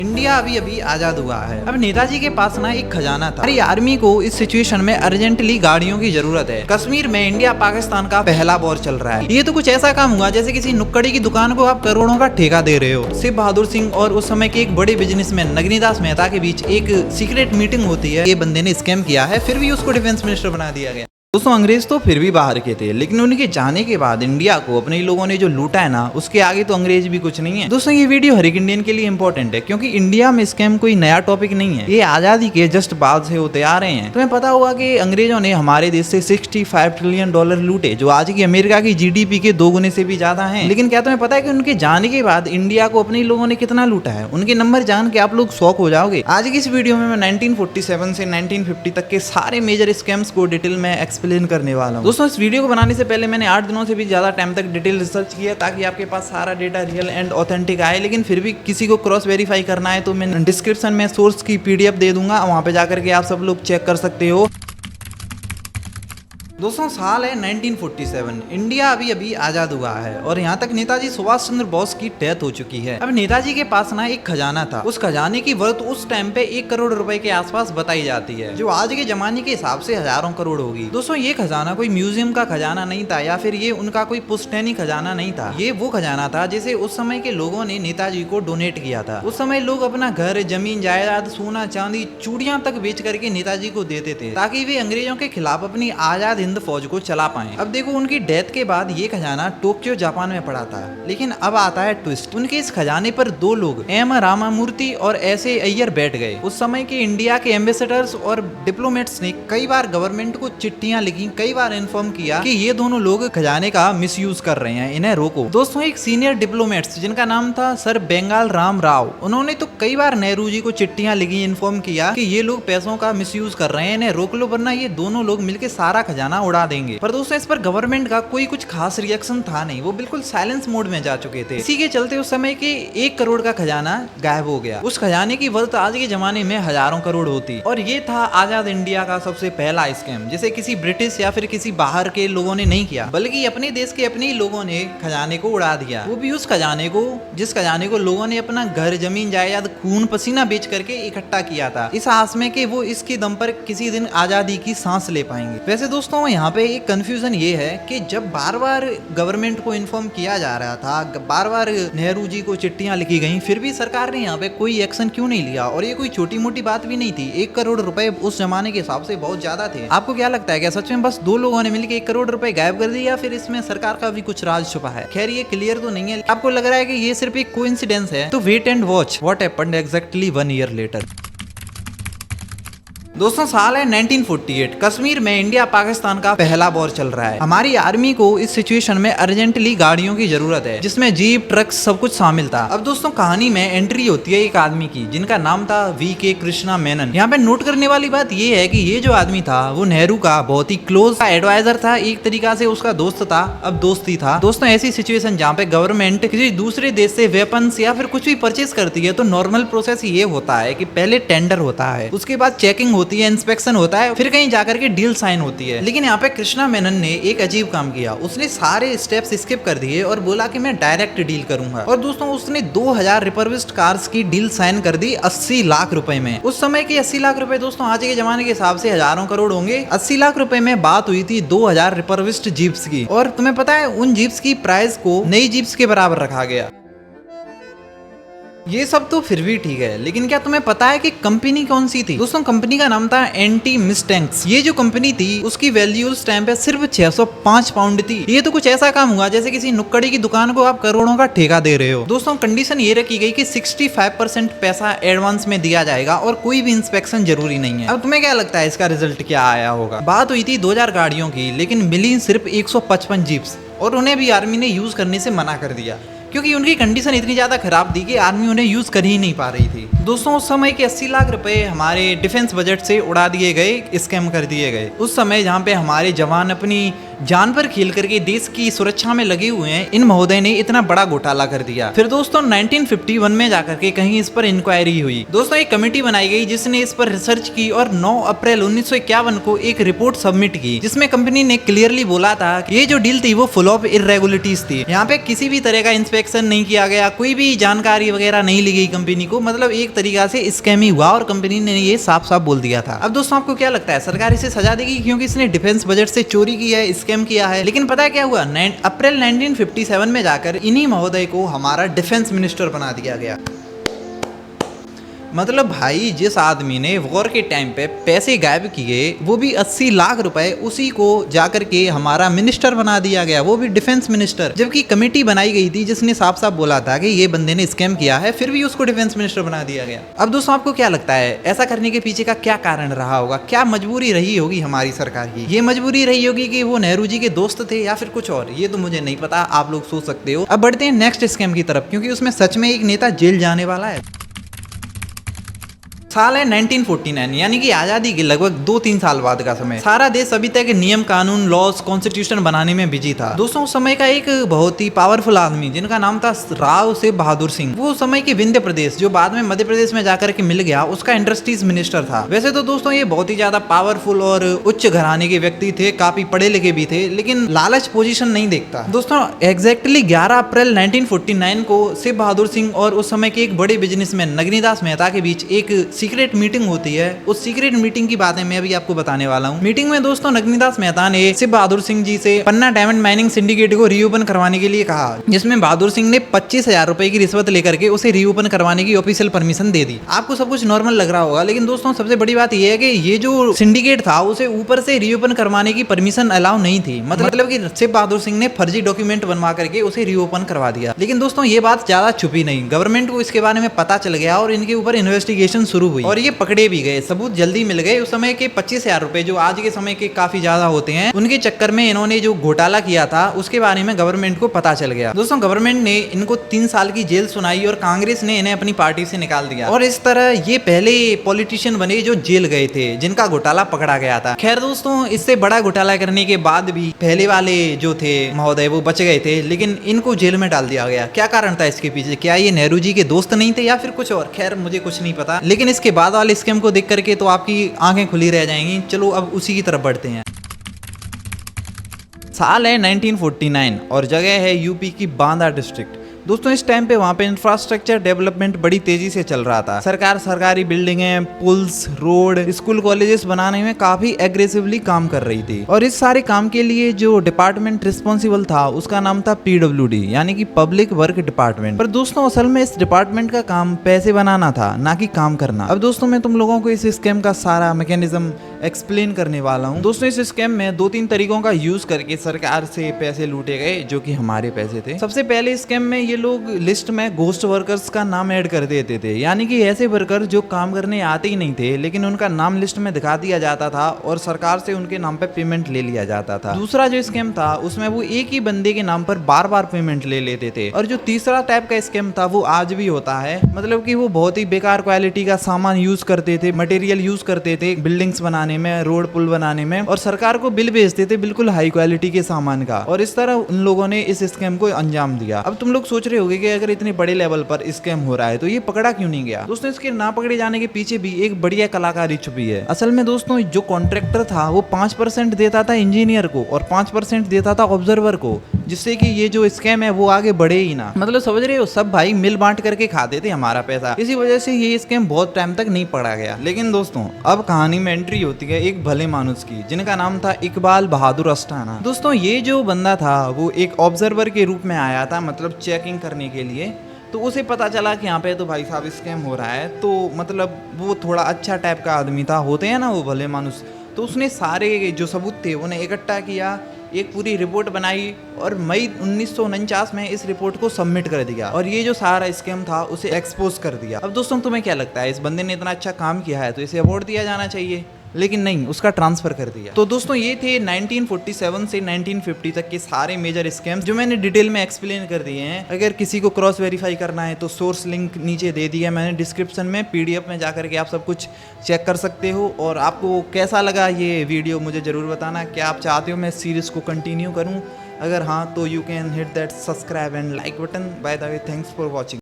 India अभी अभी आजाद हुआ है। अब नेताजी के पास ना एक खजाना था। हमारी आर्मी को इस सिचुएशन में अर्जेंटली गाड़ियों की जरूरत है। कश्मीर में इंडिया पाकिस्तान का पहला वॉर चल रहा है। ये तो कुछ ऐसा काम हुआ जैसे किसी नुक्कड़ी की दुकान को आप करोड़ों का ठेका दे रहे हो। शिव बहादुर सिंह और उस समय के एक बड़े बिजनेसमैन नगनीदास मेहता के बीच एक सीक्रेट मीटिंग होती है। ये बंदे ने स्कैम किया है, फिर भी उसको डिफेंस मिनिस्टर बना दिया गया। दोस्तों अंग्रेज तो फिर भी बाहर के थे, लेकिन उनके जाने के बाद इंडिया को अपने लोगों ने जो लूटा है ना, उसके आगे तो अंग्रेज भी कुछ नहीं है। दोस्तों ये वीडियो हर एक इंडियन के लिए इंपॉर्टेंट है, क्योंकि इंडिया में स्कैम कोई नया टॉपिक नहीं है। ये आजादी के जस्ट बाद से होते आ रहे हैं। तुम्हें पता होगा कि अंग्रेजों ने हमारे देश से 65 ट्रिलियन डॉलर लूटे, जो आज की अमेरिका की जीडीपी के 2 गुने से भी ज्यादा है। लेकिन क्या तुम्हें पता है कि उनके जाने के बाद इंडिया को अपने लोगों ने कितना लूटा है? उनके नंबर जान के आप लोग शॉक हो जाओगे। आज की इस वीडियो में मैं 1947 से 1950 तक के सारे मेजर स्कैम्स को डिटेल में एक्सप्लेन करने वाला हूं। दोस्तों इस वीडियो को बनाने से पहले मैंने 8 दिनों से भी ज्यादा टाइम तक डिटेल रिसर्च किया, ताकि आपके पास सारा डेटा रियल एंड ऑथेंटिक आए। लेकिन फिर भी किसी को क्रॉस वेरीफाई करना है तो मैं डिस्क्रिप्शन में सोर्स की पीडीएफ दे दूंगा, वहां पे जाकर के आप सब लोग चेक कर सकते हो। दोस्तों साल है 1947। इंडिया अभी अभी आजाद हुआ है और यहाँ तक नेताजी सुभाष चंद्र बोस की डेथ हो चुकी है। अब नेताजी के पास ना एक खजाना था। उस खजाने की वर्थ उस टाइम पे 1 करोड़ रुपए के आसपास बताई जाती है, जो आज के जमाने के हिसाब से हजारों करोड़ होगी। दोस्तों ये खजाना कोई म्यूजियम का खजाना नहीं था, या फिर ये उनका कोई पुश्तैनी खजाना नहीं था। ये वो खजाना था जिसे उस समय के लोगों ने नेताजी को डोनेट किया था। उस समय लोग अपना घर, जमीन, जायदाद, सोना, चांदी, चूड़ियां तक बेच करके नेताजी को देते थे, ताकि वे अंग्रेजों के खिलाफ अपनी आजाद फौज को चला पाए। अब देखो उनकी डेथ के बाद ये खजाना टोक्यो जापान में पड़ा था। लेकिन अब आता है ट्विस्ट। उनके इस खजाने पर 2 लोग, एम रामामूर्ति और एस.ए. अय्यर, बैठ गए। उस समय के इंडिया के एम्बेसडर्स और डिप्लोमेट्स ने कई बार गवर्नमेंट को चिट्ठियां लिखी, कई बार इन्फॉर्म किया कि ये दोनों लोग खजाने का मिसयूज कर रहे हैं, इन्हें रोको। दोस्तों एक सीनियर डिप्लोमेट्स जिनका नाम था सर बेंगाल राम राव, उन्होंने तो कई बार नेहरू जी को चिट्ठियां लिखी, इन्फॉर्म किया कि ये लोग पैसों का मिसयूज कर रहे हैं, इन्हें रोक लो, वरना ये दोनों लोग मिलकर सारा खजाना उड़ा देंगे। पर दोस्तों इस पर गवर्नमेंट का कोई कुछ खास रिएक्शन था नहीं, वो बिल्कुल साइलेंस मोड में जा चुके थे। इसी के चलते उस समय के 1 करोड़ का खजाना गायब हो गया। उस खजाने की वर्थ आज के जमाने में हजारों करोड़ होती। और ये था आजाद इंडिया का सबसे पहला स्कैम, जिसे किसी ब्रिटिश या फिर किसी बाहर के लोगों ने नहीं किया, बल्कि अपने देश के अपने ही लोगों ने खजाने को उड़ा दिया। वो भी उस खजाने को जिस खजाने को लोगों ने अपना घर, जमीन, जायदाद, खून पसीना बेच करके इकट्ठा किया था, इस आस में कि वो इसके दम पर किसी दिन आजादी की सांस ले पाएंगे। वैसे दोस्तों यहाँ पे एक कंफ्यूजन ये है कि जब बार बार गवर्नमेंट को इन्फॉर्म किया जा रहा था, बार बार नेहरू जी को चिट्ठियां लिखी गई, फिर भी सरकार ने यहाँ पे कोई एक्शन क्यों नहीं लिया? और ये कोई छोटी मोटी बात भी नहीं थी। 1 करोड़ रुपए उस जमाने के हिसाब से बहुत ज्यादा थे। आपको क्या लगता है, क्या सच में बस 2 लोगों ने मिलकर 1 करोड़ रुपए गायब कर दिए, या फिर इसमें सरकार का भी कुछ राज छुपा है? खैर ये क्लियर तो नहीं है। आपको लग रहा है कि ये सिर्फ एक कोइंसिडेंस है, तो wait and watch what happened exactly 1 year later. दोस्तों साल है 1948। कश्मीर में इंडिया पाकिस्तान का पहला वॉर चल रहा है। हमारी आर्मी को इस सिचुएशन में अर्जेंटली गाड़ियों की जरूरत है, जिसमें जीप, ट्रक सब कुछ शामिल था। अब दोस्तों कहानी में एंट्री होती है एक आदमी की, जिनका नाम था वी.के. कृष्णा मेनन। यहाँ पे नोट करने वाली बात ये है कि ये जो आदमी था वो नेहरू का बहुत ही क्लोज एडवाइजर था, एक तरीका से उसका दोस्त था। अब दोस्ती था। दोस्तों ऐसी सिचुएशन जहाँ पे गवर्नमेंट किसी दूसरे देश से वेपन्स या फिर कुछ भी परचेज करती है, तो नॉर्मल प्रोसेस ये होता है कि पहले टेंडर होता है, उसके बाद चेकिंग होती है, इंस्पेक्शन होता है, फिर कहीं जाकर के डील साइन होती है। लेकिन यहाँ पे कृष्णा मेनन ने एक अजीब काम किया। उसने सारे स्टेप्स स्किप कर दिए और बोला कि मैं डायरेक्ट डील करूंगा। और दोस्तों उसने 2000 रिफर्बिश्ड कार्स की डील साइन कर दी 80 लाख रुपए में। उस समय के 80 लाख रुपए दोस्तों आज के जमाने के हिसाब से हजारों करोड़ होंगे। 80 लाख रुपए में बात हुई थी 2000 रिफर्बिश्ड जीप्स की। और तुम्हें पता है उन जीप्स की प्राइस को नई जीप्स के बराबर रखा गया। ये सब तो फिर भी ठीक है, लेकिन क्या तुम्हें पता है कि कंपनी कौन सी थी? दोस्तों कंपनी का नाम था एंटी मिस्टेंक्स। ये जो कंपनी थी उसकी वैल्यू उस टाइम पे सिर्फ 605 पाउंड थी। ये तो कुछ ऐसा काम हुआ जैसे किसी नुक्कड़ी की दुकान को आप करोड़ों का ठेका दे रहे हो। दोस्तों कंडीशन ये रखी गई कि 65% पैसा एडवांस में दिया जाएगा और कोई भी इंस्पेक्शन जरूरी नहीं है। अब तुम्हें क्या लगता है इसका रिजल्ट क्या आया होगा? बात हुई थी 2000 गाड़ियों की, लेकिन मिली सिर्फ 155 जीप्स, और उन्हें भी आर्मी ने यूज करने से मना कर दिया, क्योंकि उनकी कंडीशन इतनी ज्यादा खराब थी कि आर्मी उन्हें यूज कर ही नहीं पा रही थी। दोस्तों उस समय के 80 लाख रुपए हमारे डिफेंस बजट से उड़ा दिए गए, स्कैम कर दिए गए। उस समय जहाँ पे हमारे जवान अपनी जान पर खेल करके देश की सुरक्षा में लगे हुए हैं, इन महोदय ने इतना बड़ा घोटाला कर दिया। फिर दोस्तों 1951 में जाकर के कहीं इस पर इंक्वायरी हुई। दोस्तों एक कमेटी बनाई गई जिसने इस पर रिसर्च की और 9 अप्रैल 1951 को एक रिपोर्ट सबमिट की, जिसमें कंपनी ने क्लियरली बोला था कि ये जो डील थी वो फुल ऑफ इरेगुलरिटीज थी। यहाँ पे किसी भी तरह का इंस्पेक्शन नहीं किया गया, कोई भी जानकारी वगैरह नहीं ली गई कंपनी को, मतलब एक तरीका से स्कैम ही हुआ और कंपनी ने ये साफ साफ बोल दिया था। अब दोस्तों आपको क्या लगता है, सरकार इसे सजा देगी क्योंकि इसने डिफेंस बजट से चोरी की है, स्कैम किया है? लेकिन पता है क्या हुआ, अप्रैल 1957 में जाकर इन्हीं महोदय को हमारा डिफेंस मिनिस्टर बना दिया गया। मतलब भाई जिस आदमी ने वॉर के टाइम पे पैसे गायब किए, वो भी 80 लाख रुपए, उसी को जाकर के हमारा मिनिस्टर बना दिया गया, वो भी डिफेंस मिनिस्टर। जबकि कमेटी बनाई गई थी जिसने साफ साफ बोला था कि ये बंदे ने स्कैम किया है, फिर भी उसको डिफेंस मिनिस्टर बना दिया गया। अब दोस्तों आपको क्या लगता है, ऐसा करने के पीछे का क्या कारण रहा होगा? क्या मजबूरी रही होगी हमारी सरकार की? ये मजबूरी रही होगी कि वो नेहरू जी के दोस्त थे या फिर कुछ और, ये तो मुझे नहीं पता, आप लोग सोच सकते हो। अब बढ़ते हैं नेक्स्ट स्कैम की तरफ, क्योंकि उसमें सच में एक नेता जेल जाने वाला है। साल है 1949, यानी कि आजादी के लगभग 2-3 साल बाद का समय। सारा देश अभी तक नियम कानून लॉस कॉन्स्टिट्यूशन बनाने में बिजी था। दोस्तों उस समय का एक बहुत ही पावरफुल आदमी जिनका नाम था राव से बहादुर सिंह, वो उस समय के विंध्य प्रदेश, जो बाद में मध्य प्रदेश में जाकर के मिल गया, उसका इंडस्ट्रीज मिनिस्टर था। वैसे तो दोस्तों ये बहुत ही ज्यादा पावरफुल और उच्च घराने के व्यक्ति थे, काफी पढ़े लिखे भी थे, लेकिन लालच पोजीशन नहीं देखता। दोस्तों एग्जैक्टली 11 अप्रैल 1949 को शिव बहादुर सिंह और उस समय के एक बड़े बिजनेसमैन नगनीदास मेहता के बीच एक सीक्रेट मीटिंग होती है। उस सीक्रेट मीटिंग की बातें मैं अभी आपको बताने वाला हूँ। मीटिंग में दोस्तों नगनीदास मेहता ने शिव बहादुर सिंह जी से पन्ना डायमंड माइनिंग सिंडिकेट को रीओपन करवाने के लिए कहा, जिसमें बहादुर सिंह ने 25,000 रुपए की रिश्वत लेकर के उसे रीओपन करवाने की ऑफिशियल परमिशन दे दी। आपको सब कुछ नॉर्मल लग रहा होगा, लेकिन दोस्तों सबसे बड़ी बात यह है कि ये जो सिंडिकेट था उसे ऊपर से रीओपन करवाने की परमिशन अलाउ नहीं थी। मतलब कि शिव बहादुर सिंह ने फर्जी डॉक्यूमेंट बनवा करके उसे रीओपन करवा दिया। लेकिन दोस्तों ये बात ज्यादा छुपी नहीं, गवर्नमेंट को इसके बारे में पता चल गया और इनके ऊपर इन्वेस्टिगेशन शुरू हुई और ये पकड़े भी गए, सबूत जल्दी मिल गए। उस समय के 25,000 रुपए जो आज के समय के काफी ज्यादा होते हैं, उनके चक्कर में इन्होंने जो घोटाला किया था उसके बारे में गवर्नमेंट को पता चल गया। दोस्तों गवर्नमेंट ने इनको 3 साल की जेल सुनाई और कांग्रेस ने इन्हें अपनी पार्टी से निकाल दिया। और इस तरह ये पहले पॉलिटिशियन बने जो जेल गए थे, जिनका घोटाला पकड़ा गया था। खैर दोस्तों इससे बड़ा घोटाला करने के बाद भी पहले वाले जो थे महोदय वो बच गए थे, लेकिन इनको जेल में डाल दिया गया। क्या कारण था इसके पीछे? क्या ये नेहरू जी के दोस्त नहीं थे या फिर कुछ और? खैर मुझे कुछ नहीं पता, लेकिन इसके बाद वाले स्कैम को देख करके तो आपकी आंखें खुली रह जाएंगी। चलो अब उसी की तरफ बढ़ते हैं। साल है 1949 और जगह है यूपी की बांदा डिस्ट्रिक्ट। दोस्तों इस टाइम पे वहाँ पे इंफ्रास्ट्रक्चर डेवलपमेंट बड़ी तेजी से चल रहा था। सरकार सरकारी बिल्डिंगें, पुल्स, रोड, स्कूल, कॉलेजेस बनाने में काफी एग्रेसिवली काम कर रही थी। और इस सारे काम के लिए जो डिपार्टमेंट रिस्पॉन्सिबल था उसका नाम था PWD, यानी कि पब्लिक वर्क डिपार्टमेंट। पर दोस्तों असल में इस डिपार्टमेंट का काम पैसे बनाना था, ना कि काम करना। अब दोस्तों मैं तुम लोगों को इस स्कैम का सारा मैकेनिज्म एक्सप्लेन करने वाला हूँ। दोस्तों इस स्कैम में 2-3 तरीकों का यूज करके सरकार से पैसे लूटे गए, जो कि हमारे पैसे थे। सबसे पहले स्कैम में ये लोग लिस्ट में घोस्ट वर्कर्स का नाम ऐड कर देते थे, यानी कि ऐसे वर्कर जो काम करने आते ही नहीं थे, लेकिन उनका नाम लिस्ट में दिखा दिया जाता था और सरकार से उनके नाम पे पेमेंट ले लिया जाता था। दूसरा जो स्कैम था उसमें वो एक ही बंदे के नाम पर बार बार पेमेंट ले लेते थे। और जो तीसरा टाइप का स्कैम था वो आज भी होता है, मतलब कि वो बहुत ही बेकार क्वालिटी का सामान यूज करते थे, मटेरियल यूज करते थे बिल्डिंग्स बनाने में, रोड पुल बनाने में, और सरकार को बिल भेजते थे बिल्कुल हाई क्वालिटी के सामान का। और इस तरह उन लोगों ने इस स्कैम को अंजाम दिया। अब तुम लोग सोच रहे होगे कि अगर इतने बड़े लेवल पर स्कैम हो रहा है तो ये पकड़ा क्यों नहीं गया? दोस्तों इसके ना पकड़े जाने के पीछे भी एक बढ़िया कलाकारी छुपी है। असल में दोस्तों जो कॉन्ट्रैक्टर था वो 5% देता था इंजीनियर को और 5% देता था ऑब्जर्वर को, जिससे कि ये जो स्कैम है वो आगे बढ़े ही ना। मतलब समझ रहे हो, सब भाई मिल बांट करके खाते थे हमारा पैसा। इसी वजह से ये स्कैम बहुत टाइम तक नहीं पकड़ा गया। लेकिन दोस्तों अब कहानी में एंट्री होती है एक भले मानुस की, जिनका नाम था इकबाल बहादुर अस्ताना। दोस्तों ये जो बंदा था वो एक ऑब्जर्वर के रूप में आया था, मतलब चेकिंग करने के लिए। तो उसे पता चला कि यहाँ पे तो भाई साहब स्कैम हो रहा है, तो मतलब वो थोड़ा अच्छा टाइप का आदमी था, होते हैं ना वो भले मानुस। तो उसने सारे जो सबूत थे उन्हें इकट्ठा किया, एक पूरी रिपोर्ट बनाई और मई 1949 में इस रिपोर्ट को सबमिट कर दिया और ये जो सारा स्कैम था उसे एक्सपोज कर दिया। अब दोस्तों तुम्हें क्या लगता है, इस बंदे ने इतना अच्छा काम किया है तो इसे अवार्ड दिया जाना चाहिए? लेकिन नहीं, उसका ट्रांसफ़र कर दिया। तो दोस्तों ये थे 1947 से 1950 तक के सारे मेजर स्कैम्स जो मैंने डिटेल में एक्सप्लेन कर दिए हैं। अगर किसी को क्रॉस वेरीफाई करना है तो सोर्स लिंक नीचे दे दिया मैंने डिस्क्रिप्शन में, PDF में जाकर के आप सब कुछ चेक कर सकते हो। और आपको कैसा लगा ये वीडियो मुझे ज़रूर बताना। क्या आप चाहते हो मैं सीरीज़ को कंटिन्यू करूँ? अगर हाँ तो you can hit that subscribe and like button. By the way, thanks for watching.